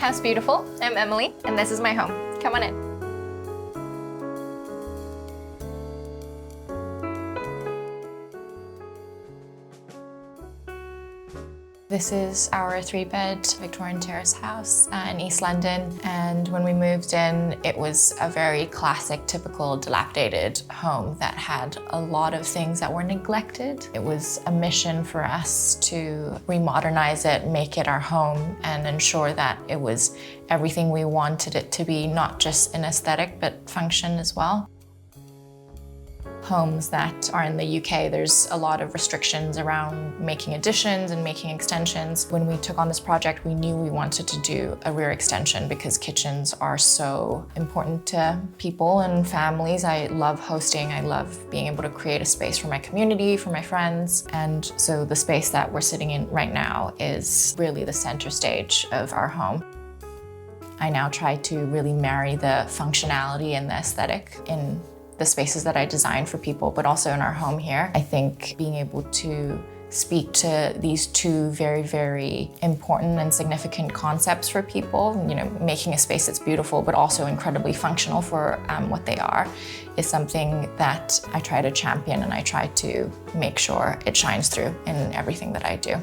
house beautiful. I'm Emily, and this is my home. Come on in. This is our 3-bed Victorian terrace house in East London. And when we moved in, it was a very classic, typical dilapidated home that had a lot of things that were neglected. It was a mission for us to remodernize it, make it our home, and ensure that it was everything we wanted it to be, not just in aesthetic, but function as well. Homes that are in the UK, there's a lot of restrictions around making additions and making extensions. When we took on this project, we knew we wanted to do a rear extension because kitchens are so important to people and families. I love hosting. I love being able to create a space for my community, for my friends. And so the space that we're sitting in right now is really the center stage of our home. I now try to really marry the functionality and the aesthetic in the spaces that I design for people, but also in our home here. I think being able to speak to these two very, very important and significant concepts for people, making a space that's beautiful, but also incredibly functional for what they are, is something that I try to champion, and I try to make sure it shines through in everything that I do.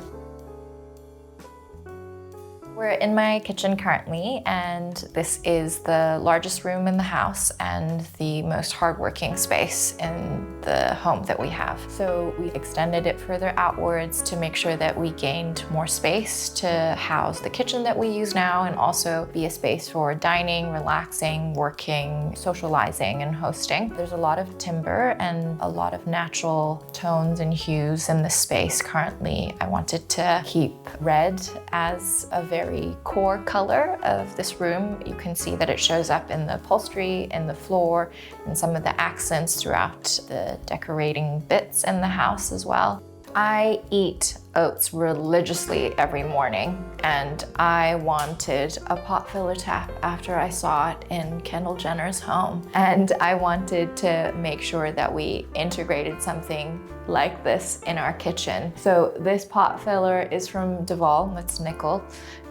We're in my kitchen currently, and this is the largest room in the house and the most hardworking space in the home that we have. So we extended it further outwards to make sure that we gained more space to house the kitchen that we use now, and also be a space for dining, relaxing, working, socializing, and hosting. There's a lot of timber and a lot of natural tones and hues in this space currently. I wanted to keep red as a very core color of this room. You can see that it shows up in the upholstery, in the floor, and some of the accents throughout the decorating bits in the house as well. I eat oats religiously every morning, and I wanted a pot filler tap after I saw it in Kendall Jenner's home. And I wanted to make sure that we integrated something like this in our kitchen. So this pot filler is from Duval, it's nickel,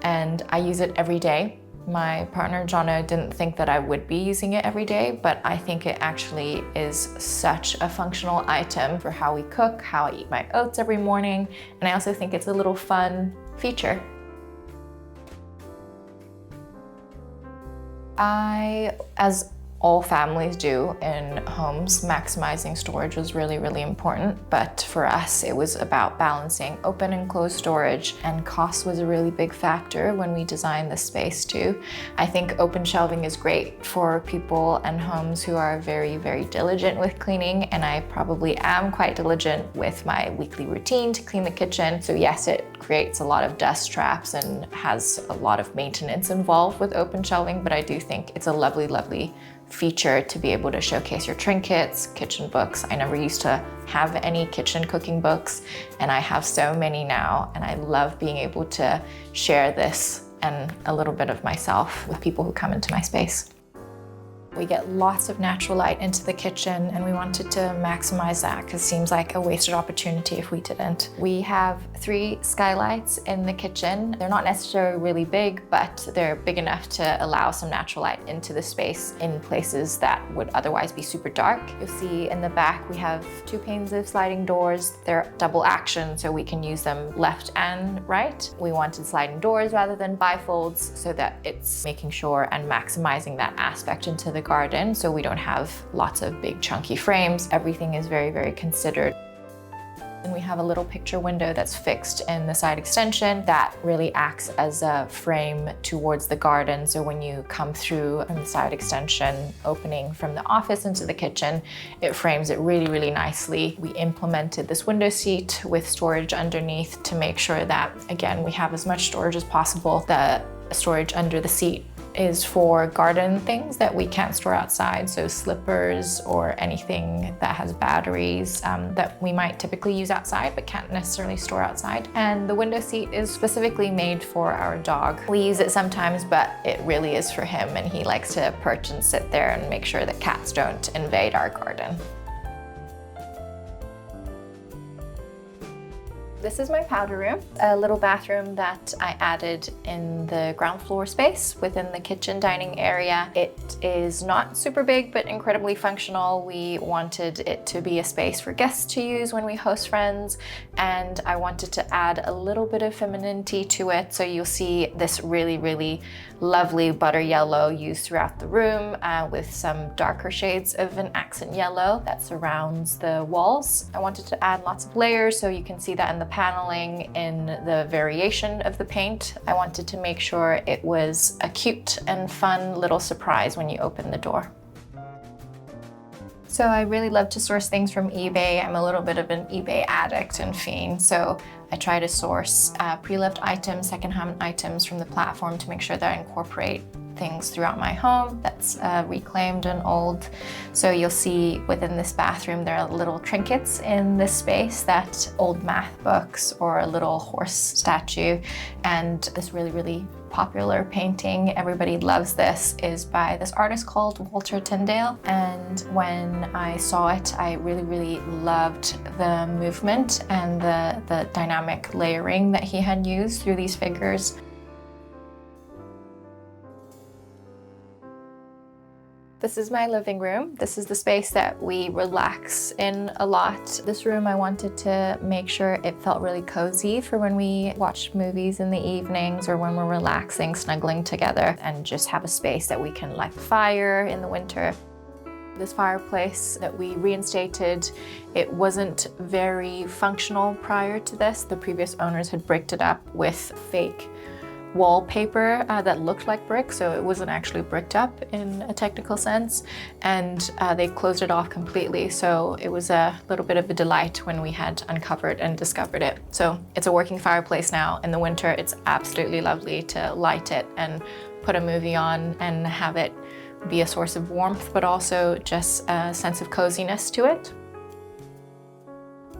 and I use it every day. My partner, Jono, didn't think that I would be using it every day, but I think it actually is such a functional item for how we cook, how I eat my oats every morning, and I also think it's a little fun feature. As all families do in homes, maximizing storage was really, really important. But for us, it was about balancing open and closed storage, and cost was a really big factor when we designed this space too. I think open shelving is great for people and homes who are very, very diligent with cleaning, and I probably am quite diligent with my weekly routine to clean the kitchen. So yes, it creates a lot of dust traps and has a lot of maintenance involved with open shelving, but I do think it's a lovely, lovely feature to be able to showcase your trinkets, kitchen books. I never used to have any kitchen cooking books, and I have so many now, and I love being able to share this and a little bit of myself with people who come into my space. We get lots of natural light into the kitchen, and we wanted to maximize that because it seems like a wasted opportunity if we didn't. We have 3 skylights in the kitchen. They're not necessarily really big, but they're big enough to allow some natural light into the space in places that would otherwise be super dark. You'll see in the back we have 2 panes of sliding doors. They're double action, so we can use them left and right. We wanted sliding doors rather than bifolds so that it's making sure and maximizing that aspect into the garden, so we don't have lots of big chunky frames. Everything is very, very considered. And we have a little picture window that's fixed in the side extension that really acts as a frame towards the garden. So when you come through from the side extension, opening from the office into the kitchen, it frames it really, really nicely. We implemented this window seat with storage underneath to make sure that, again, we have as much storage as possible. The storage under the seat is for garden things that we can't store outside, so slippers or anything that has batteries that we might typically use outside but can't necessarily store outside. And the window seat is specifically made for our dog. We use it sometimes, but it really is for him, and he likes to perch and sit there and make sure that cats don't invade our garden. This is my powder room, a little bathroom that I added in the ground floor space within the kitchen dining area. It is not super big, but incredibly functional. We wanted it to be a space for guests to use when we host friends, and I wanted to add a little bit of femininity to it. So you'll see this really, really lovely butter yellow used throughout the room with some darker shades of an accent yellow that surrounds the walls. I wanted to add lots of layers, so you can see that in the paneling, in the variation of the paint. I wanted to make sure it was a cute and fun little surprise when you open the door. So I really love to source things from eBay. I'm a little bit of an eBay addict and fiend, so I try to source pre-loved items, secondhand items from the platform to make sure that I incorporate things throughout my home that's reclaimed and old. So you'll see within this bathroom there are little trinkets in this space, that old math books or a little horse statue, and this really, really popular painting, everybody loves this, is by this artist called Walter Tyndale. And when I saw it, I really, really loved the movement and the dynamic layering that he had used through these figures. This is my living room. This is the space that we relax in a lot. This room, I wanted to make sure it felt really cozy for when we watch movies in the evenings or when we're relaxing, snuggling together, and just have a space that we can light the fire in the winter. This fireplace that we reinstated, it wasn't very functional prior to this. The previous owners had bricked it up with fake wallpaper that looked like brick, so it wasn't actually bricked up in a technical sense, and they closed it off completely, so it was a little bit of a delight when we had uncovered and discovered it. So it's a working fireplace now. In the winter, it's absolutely lovely to light it and put a movie on and have it be a source of warmth, but also just a sense of coziness to it.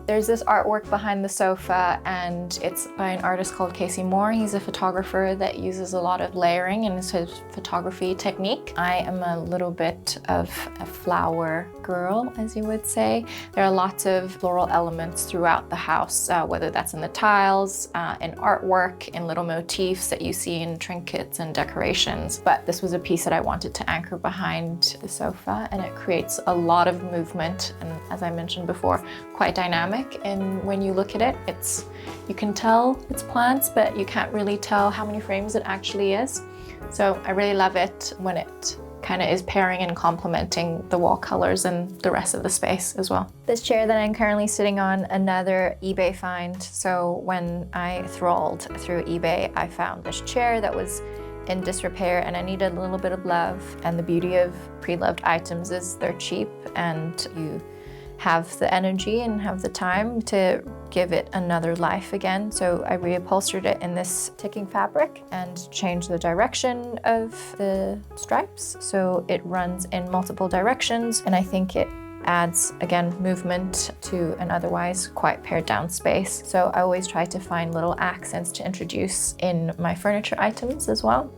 There's this artwork behind the sofa, and it's by an artist called Casey Moore. He's a photographer that uses a lot of layering in his photography technique. I am a little bit of a flower girl, as you would say. There are lots of floral elements throughout the house, whether that's in the tiles, in artwork, in little motifs that you see in trinkets and decorations. But this was a piece that I wanted to anchor behind the sofa, and it creates a lot of movement, and as I mentioned before, quite dynamic. And when you look at it, you can tell it's plants, but you can't really tell how many frames it actually is. So I really love it when it kind of is pairing and complementing the wall colors and the rest of the space as well. This chair that I'm currently sitting on, another eBay find. So when I trawled through eBay, I found this chair that was in disrepair and I needed a little bit of love. And the beauty of pre-loved items is they're cheap, and you have the energy and have the time to give it another life again. So I reupholstered it in this ticking fabric and changed the direction of the stripes so it runs in multiple directions, and I think it adds, again, movement to an otherwise quite pared down space. So I always try to find little accents to introduce in my furniture items as well.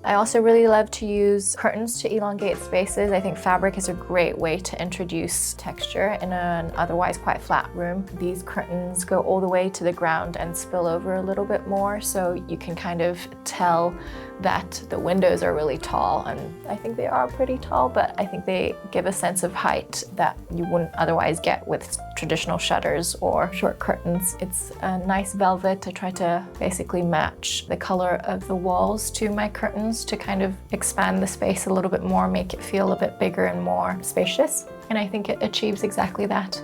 I also really love to use curtains to elongate spaces. I think fabric is a great way to introduce texture in an otherwise quite flat room. These curtains go all the way to the ground and spill over a little bit more, so you can kind of tell that the windows are really tall, and I think they are pretty tall, but I think they give a sense of height that you wouldn't otherwise get with traditional shutters or short curtains. It's a nice velvet. I try to basically match the color of the walls to my curtains to kind of expand the space a little bit more, make it feel a bit bigger and more spacious, and I think it achieves exactly that.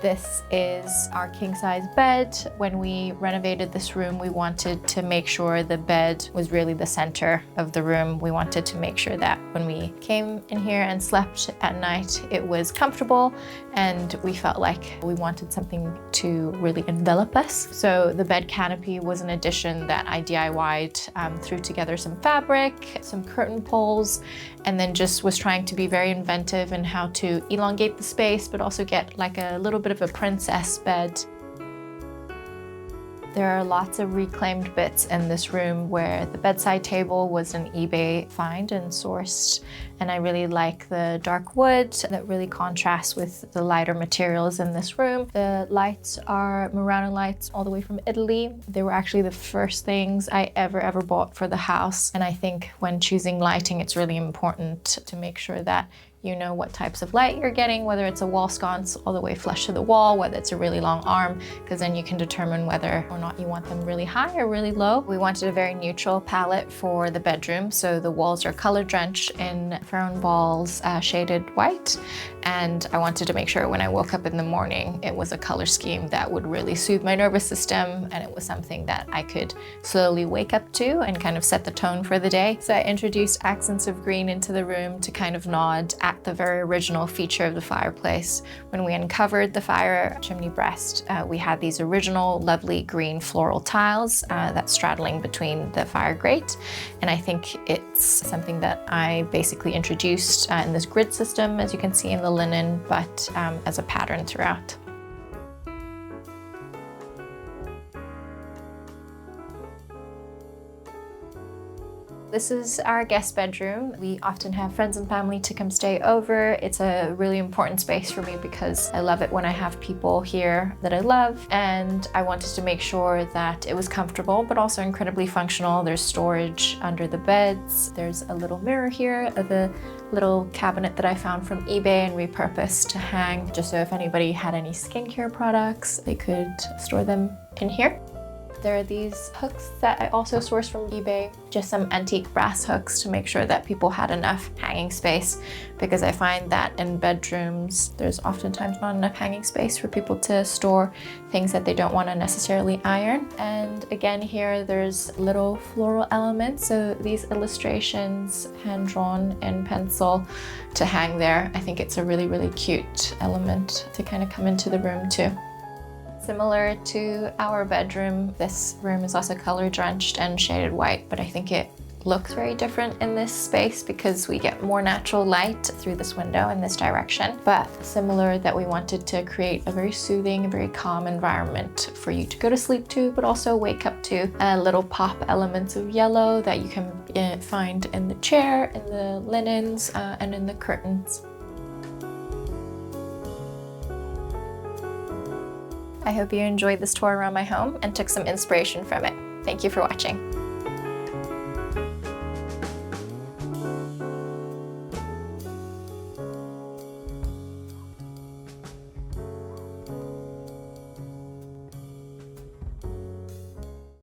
This is our king-size bed. When we renovated this room, we wanted to make sure the bed was really the center of the room. We wanted to make sure that when we came in here and slept at night, it was comfortable, and we felt like we wanted something to really envelop us. So the bed canopy was an addition that I DIY'd, threw together some fabric, some curtain poles, and then just was trying to be very inventive in how to elongate the space, but also get like a little bit of a princess bed. There are lots of reclaimed bits in this room where the bedside table was an eBay find and sourced, and I really like the dark wood that really contrasts with the lighter materials in this room. The lights are Murano lights all the way from Italy. They were actually the first things I ever bought for the house, and I think when choosing lighting it's really important to make sure that you know what types of light you're getting, whether it's a wall sconce all the way flush to the wall, whether it's a really long arm, because then you can determine whether or not you want them really high or really low. We wanted a very neutral palette for the bedroom, so the walls are color drenched in Ferron balls, shaded white, and I wanted to make sure when I woke up in the morning it was a color scheme that would really soothe my nervous system, and it was something that I could slowly wake up to and kind of set the tone for the day. So I introduced accents of green into the room to kind of nod at the very original feature of the fireplace. When we uncovered the fire chimney breast, we had these original lovely green floral tiles that's straddling between the fire grate, and I think it's something that I basically introduced in this grid system, as you can see in the linen, but as a pattern throughout. This is our guest bedroom. We often have friends and family to come stay over. It's a really important space for me because I love it when I have people here that I love, and I wanted to make sure that it was comfortable but also incredibly functional. There's storage under the beds. There's a little mirror here, the little cabinet that I found from eBay and repurposed to hang, just so if anybody had any skincare products, they could store them in here. There are these hooks that I also sourced from eBay, just some antique brass hooks to make sure that people had enough hanging space, because I find that in bedrooms there's oftentimes not enough hanging space for people to store things that they don't want to necessarily iron. And again here there's little floral elements, so these illustrations hand-drawn in pencil to hang there. I think it's a really cute element to kind of come into the room too. Similar to our bedroom, this room is also color drenched and shaded white, but I think it looks very different in this space because we get more natural light through this window in this direction. But similar, that we wanted to create a very soothing, very calm environment for you to go to sleep to, but also wake up to. Little pop elements of yellow that you can find in the chair, in the linens, and in the curtains. I hope you enjoyed this tour around my home and took some inspiration from it. Thank you for watching.